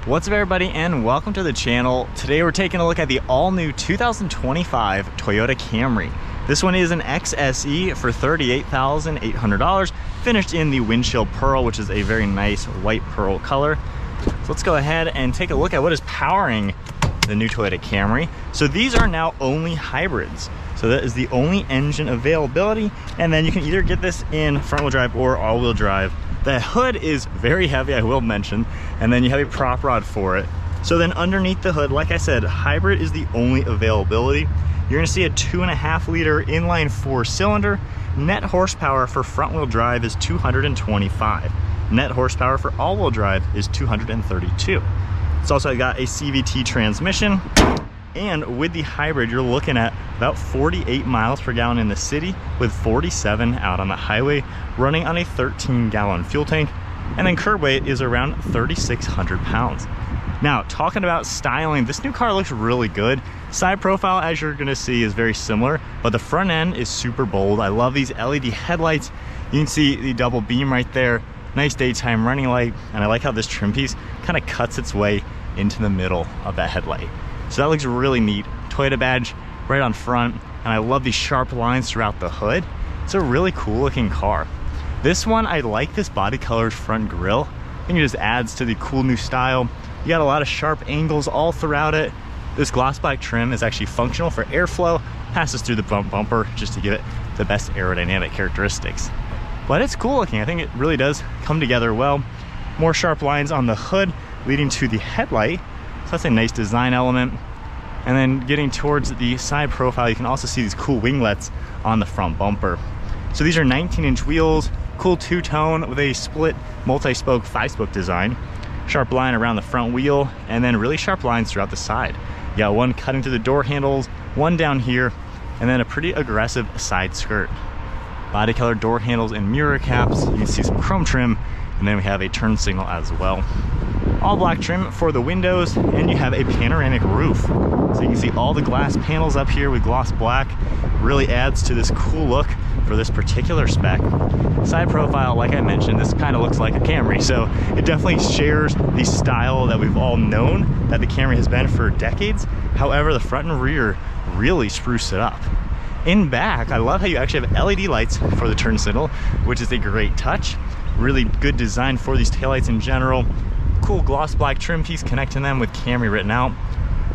What's up everybody and welcome to the channel. Today we're taking a look at the all-new 2025 Toyota Camry. This one is an XSE for $38,800, finished in the Windchill Pearl, which is a very nice white pearl color. So let's go ahead and take a look at what is powering the new Toyota Camry. So these are now only hybrids. So that is the only engine availability, and then you can either get this in front-wheel drive or all-wheel drive. The hood is very heavy, I will mention, and then you have a prop rod for it. So then underneath the hood, like I said, hybrid is the only availability. You're gonna see a 2.5 liter inline 4-cylinder. Net horsepower for front-wheel drive is 225. Net horsepower for all-wheel drive is 232. It's also got a CVT transmission. And with the hybrid, you're looking at about 48 miles per gallon in the city with 47 out on the highway, running on a 13-gallon fuel tank. And then curb weight is around 3,600 pounds. Now, talking about styling, this new car looks really good. Side profile, as you're gonna see, is very similar, but the front end is super bold. I love these LED headlights. You can see the double beam right there. Nice daytime running light. And I like how this trim piece kind of cuts its way into the middle of that headlight. So that looks really neat. Toyota badge right on front, and I love these sharp lines throughout the hood. It's a really cool looking car. This one, I like this body colored front grille. I think it just adds to the cool new style. You got a lot of sharp angles all throughout it. This gloss black trim is actually functional for airflow, passes through the bumper just to give it the best aerodynamic characteristics. But it's cool looking. I think it really does come together well. More sharp lines on the hood leading to the headlight. So that's a nice design element. And then getting towards the side profile, you can also see these cool winglets on the front bumper. So these are 19-inch wheels, cool two-tone with a split multi-spoke 5-spoke design. Sharp line around the front wheel, and then really sharp lines throughout the side. You got one cutting through the door handles, one down here, and then a pretty aggressive side skirt. Body colored door handles and mirror caps. You can see some chrome trim, and then we have a turn signal as well. All black trim for the windows, and you have a panoramic roof. So you can see all the glass panels up here with gloss black. Really adds to this cool look for this particular spec. Side profile, like I mentioned, this kind of looks like a Camry, so it definitely shares the style that we've all known that the Camry has been for decades. However, the front and rear really spruce it up. In back, I love how you actually have LED lights for the turn signal, which is a great touch. Really good design for these taillights in general. Cool gloss black trim piece connecting them with Camry written out.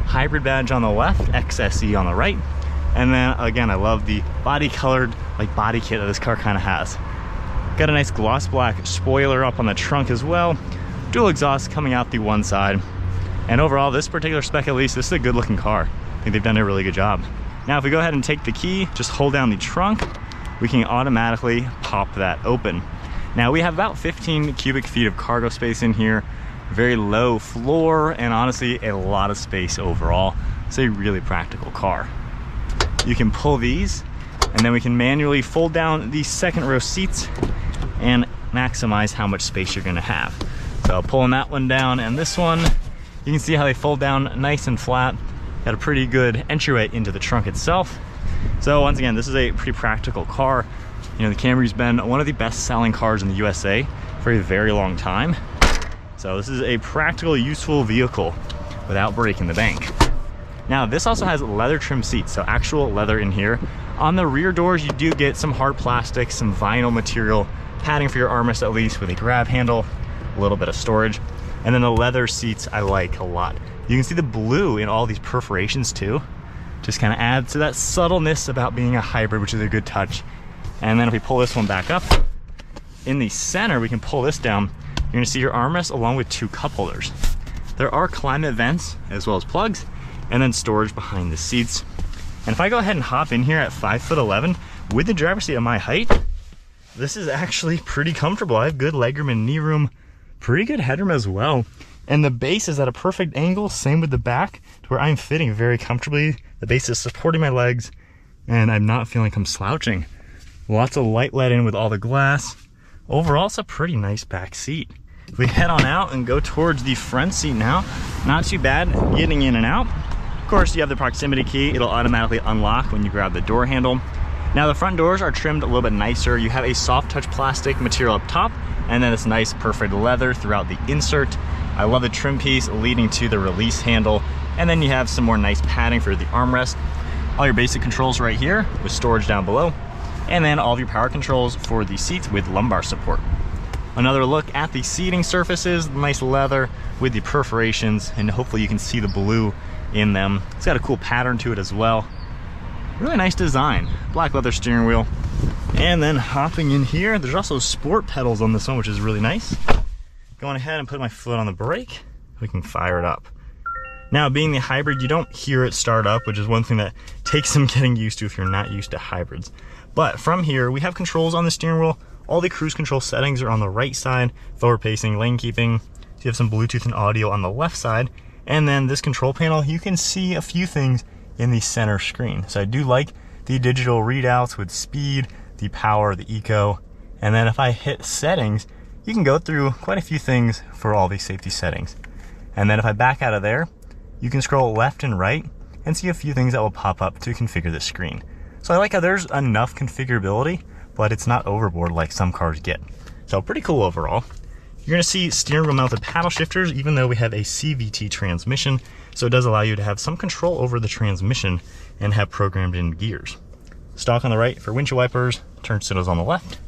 Hybrid badge on the left, XSE on the right. And then again, I love the body colored like body kit that this car kind of has. Got a nice gloss black spoiler up on the trunk as well. Dual exhaust coming out the one side. And overall, this particular spec, at least, this is a good looking car. I think they've done a really good job. Now, if we go ahead and take the key, just hold down the trunk, we can automatically pop that open. Now, we have about 15 cubic feet of cargo space in here. Very low floor, and honestly a lot of space overall. It's a really practical car. You can pull these, and then we can manually fold down the second row seats and maximize how much space you're gonna have. So pulling that one down and this one, you can see how they fold down nice and flat. Got a pretty good entryway into the trunk itself. So once again, this is a pretty practical car. You know, the Camry's been one of the best selling cars in the USA for a very long time. So this is a practical, useful vehicle without breaking the bank. Now, this also has leather trim seats, so actual leather in here. On the rear doors, you do get some hard plastic, some vinyl material, padding for your armrest at least, with a grab handle, a little bit of storage. And then the leather seats I like a lot. You can see the blue in all these perforations too. Just kind of adds to that subtleness about being a hybrid, which is a good touch. And then if we pull this one back up, in the center, we can pull this down. You're gonna see your armrest along with 2 cup holders. There are climate vents as well as plugs, and then storage behind the seats. And if I go ahead and hop in here at 5'11", with the driver's seat at my height, this is actually pretty comfortable. I have good legroom and knee room, pretty good headroom as well. And the base is at a perfect angle, same with the back, to where I'm fitting very comfortably. The base is supporting my legs, and I'm not feeling like I'm slouching. Lots of light let in with all the glass. Overall, it's a pretty nice back seat. If we head on out and go towards the front seat now, not too bad getting in and out. Of course, you have the proximity key. It'll automatically unlock when you grab the door handle. Now, the front doors are trimmed a little bit nicer. You have a soft touch plastic material up top, and then this nice perfect leather throughout the insert. I love the trim piece leading to the release handle, and then you have some more nice padding for the armrest. All your basic controls right here with storage down below, and then all of your power controls for the seats with lumbar support. Another look at the seating surfaces, nice leather with the perforations, and hopefully you can see the blue in them. It's got a cool pattern to it as well. Really nice design. Black leather steering wheel. And then hopping in here, there's also sport pedals on this one, which is really nice. Going ahead and put my foot on the brake, we can fire it up. Now, being the hybrid, you don't hear it start up, which is one thing that takes some getting used to if you're not used to hybrids. But from here, we have controls on the steering wheel. All the cruise control settings are on the right side, forward pacing, lane keeping. So you have some Bluetooth and audio on the left side. And then this control panel, you can see a few things in the center screen. So I do like the digital readouts with speed, the power, the eco. And then if I hit settings, you can go through quite a few things for all these safety settings. And then if I back out of there, you can scroll left and right and see a few things that will pop up to configure the screen. So I like how there's enough configurability, but it's not overboard like some cars get. So pretty cool overall. You're gonna see steering wheel mounted paddle shifters, even though we have a CVT transmission. So it does allow you to have some control over the transmission and have programmed in gears. Stalk on the right for windshield wipers, turn signals on the left.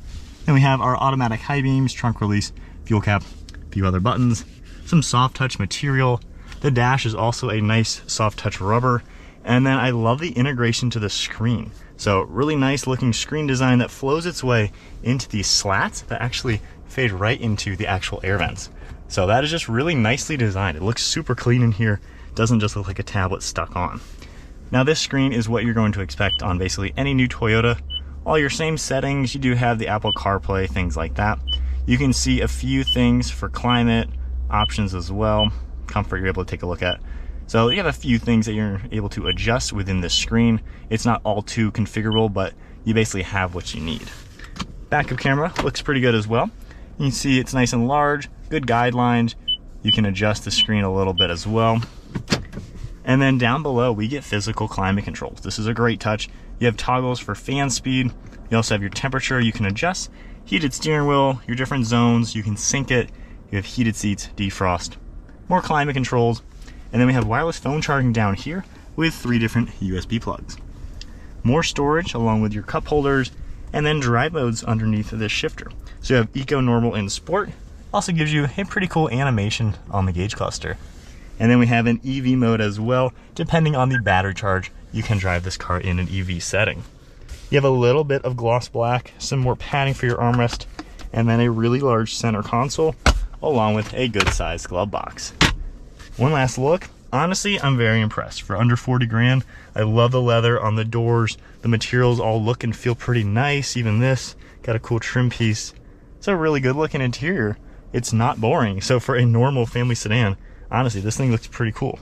Then we have our automatic high beams, trunk release, fuel cap, a few other buttons, some soft touch material. The dash is also a nice soft touch rubber. And then I love the integration to the screen. So really nice looking screen design that flows its way into these slats that actually fade right into the actual air vents. So that is just really nicely designed. It looks super clean in here. Doesn't just look like a tablet stuck on. Now this screen is what you're going to expect on basically any new Toyota. All your same settings, you do have the Apple CarPlay, things like that. You can see a few things for climate, options as well, comfort you're able to take a look at. So you have a few things that you're able to adjust within this screen. It's not all too configurable, but you basically have what you need. Backup camera looks pretty good as well. You can see it's nice and large, good guidelines. You can adjust the screen a little bit as well. And then down below, we get physical climate controls. This is a great touch. You have toggles for fan speed. You also have your temperature you can adjust. Heated steering wheel, your different zones, you can sync it. You have heated seats, defrost, more climate controls. And then we have wireless phone charging down here with 3 different USB plugs. More storage along with your cup holders, and then drive modes underneath this shifter. So you have Eco, Normal, and Sport. Also gives you a pretty cool animation on the gauge cluster. And then we have an EV mode as well. Depending on the battery charge, you can drive this car in an EV setting. You have a little bit of gloss black, some more padding for your armrest, and then a really large center console, along with a good sized glove box. One last look. Honestly, I'm very impressed. For under 40 grand, I love the leather on the doors. The materials all look and feel pretty nice. Even this, got a cool trim piece. It's a really good looking interior. It's not boring. So for a normal family sedan, honestly, this thing looks pretty cool.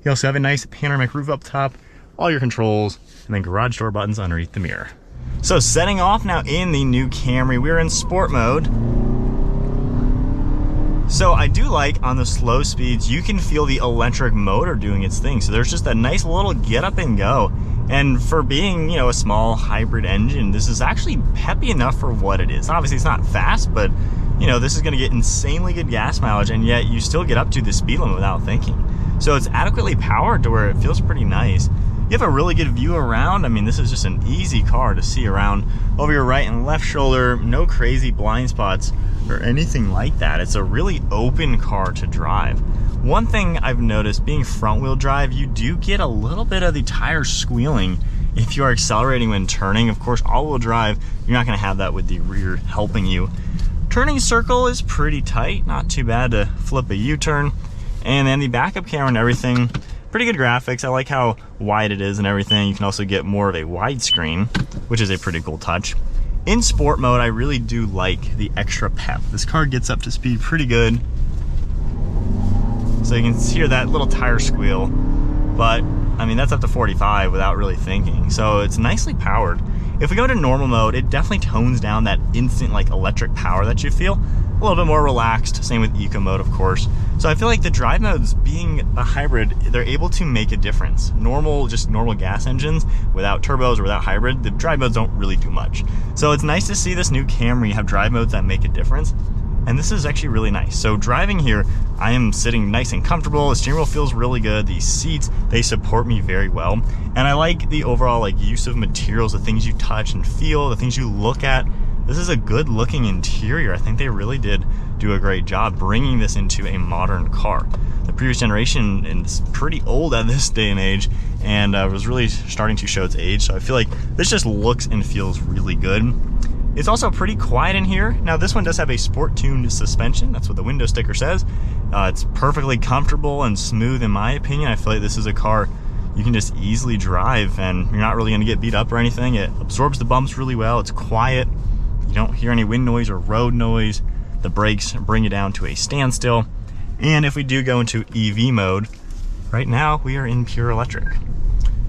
You also have a nice panoramic roof up top, all your controls, and then garage door buttons underneath the mirror. So setting off now in the new Camry, we're in sport mode. So I do like on the slow speeds, you can feel the electric motor doing its thing. So there's just a nice little get up and go. And for being, a small hybrid engine, this is actually peppy enough for what it is. Obviously it's not fast, but this is gonna get insanely good gas mileage, and yet you still get up to the speed limit without thinking. So it's adequately powered to where it feels pretty nice. You have a really good view around. I mean, this is just an easy car to see around over your right and left shoulder, no crazy blind spots or anything like that. It's a really open car to drive. One thing I've noticed, being front wheel drive, you do get a little bit of the tire squealing if you are accelerating when turning. Of course, all wheel drive, you're not gonna have that with the rear helping you. Turning circle is pretty tight, not too bad to flip a U-turn. And then the backup camera and everything, pretty good graphics. I like how wide it is and everything. You can also get more of a widescreen, which is a pretty cool touch. In sport mode, I really do like the extra pep. This car gets up to speed pretty good. So you can hear that little tire squeal, but I mean, that's up to 45 without really thinking. So it's nicely powered. If we go to normal mode, it definitely tones down that instant like electric power that you feel. A little bit more relaxed, same with eco mode, of course. So I feel like the drive modes, being a hybrid, they're able to make a difference. Just normal gas engines without turbos or without hybrid, the drive modes don't really do much. So it's nice to see this new Camry have drive modes that make a difference. And this is actually really nice. So driving here, I am sitting nice and comfortable. The steering wheel feels really good. These seats, they support me very well. And I like the overall use of materials, the things you touch and feel, the things you look at. This is a good looking interior. I think they really did do a great job bringing this into a modern car. The previous generation is pretty old at this day and age, and was really starting to show its age. So I feel like this just looks and feels really good. It's also pretty quiet in here. Now this one does have a sport tuned suspension. That's what the window sticker says. It's perfectly comfortable and smooth in my opinion. I feel like this is a car you can just easily drive and you're not really gonna get beat up or anything. It absorbs the bumps really well. It's quiet. You don't hear any wind noise or road noise. The brakes bring you down to a standstill. And if we do go into EV mode, right now we are in pure electric.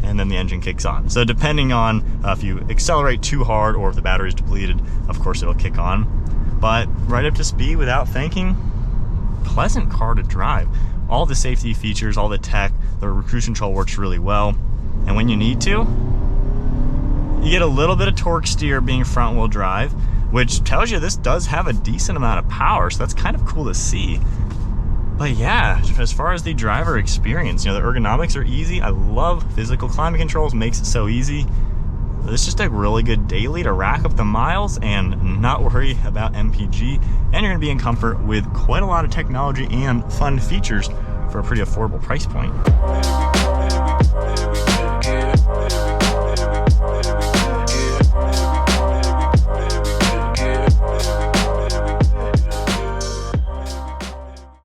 And then the engine kicks on. So depending on if you accelerate too hard or if the battery is depleted, of course it'll kick on. But right up to speed without thinking, pleasant car to drive. All the safety features, all the tech, the cruise control works really well. And when you need to, you get a little bit of torque steer being front wheel drive, which tells you this does have a decent amount of power. So that's kind of cool to see. But yeah, as far as the driver experience, the ergonomics are easy. I love physical climate controls, makes it so easy. It's just a really good daily to rack up the miles and not worry about MPG. And you're gonna be in comfort with quite a lot of technology and fun features for a pretty affordable price point.